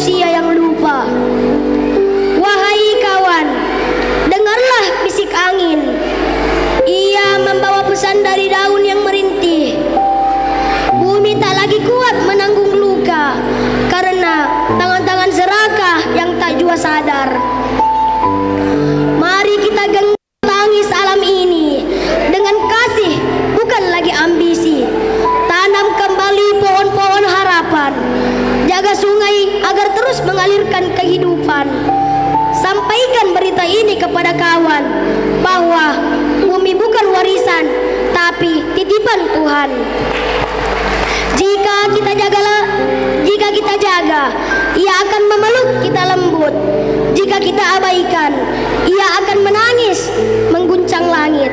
manusia yang lupa. Wahai kawan, dengarlah bisik angin. Ia membawa pesan dari daun yang merintih. Bumi tak lagi kuat menanggung luka karena tangan-tangan serakah yang tak jua sadar. Mari kita genggam tangis alam ini dengan kasih, bukan lagi ambisi. Tanam kembali pohon-pohon harapan. Jaga sungai agar terus mengalirkan kehidupan. Sampaikan berita ini kepada kawan bahwa bumi bukan warisan, tapi titipan Tuhan. Jika kita jaga, ia akan memeluk kita lembut. Jika kita abaikan, ia akan menangis mengguncang langit.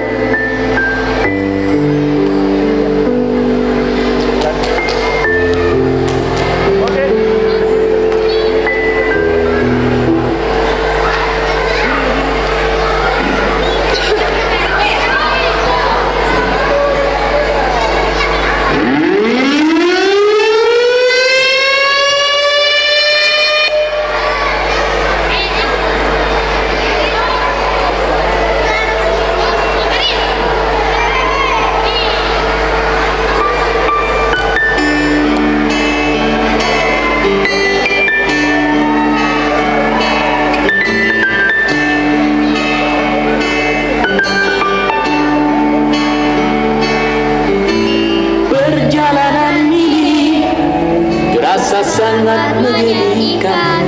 Sangat menyedihkan.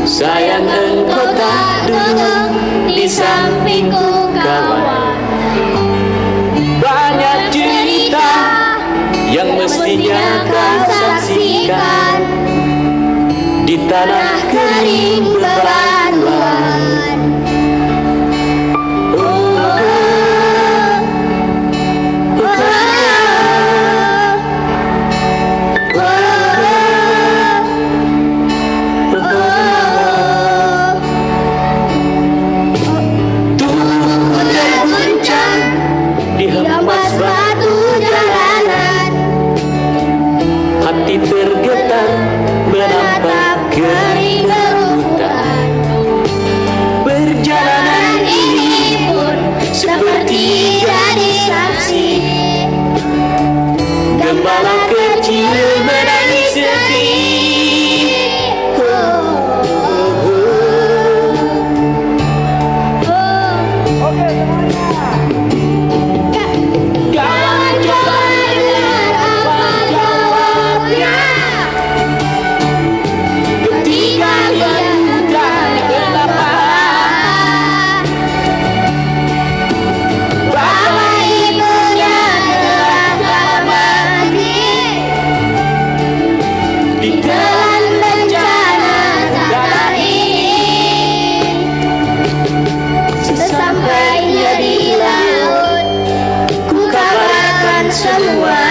Sayang engkau tak duduk di sampingku kawan. Banyak cerita yang mestinya kau saksikan di tanah kering bebatuan. Hati tergetar menatap kering hutan. Perjalanan ini pun seperti jadi saksi. Gembala kecil menangis sedih. Sesampainya di laut, ku kabarkan semua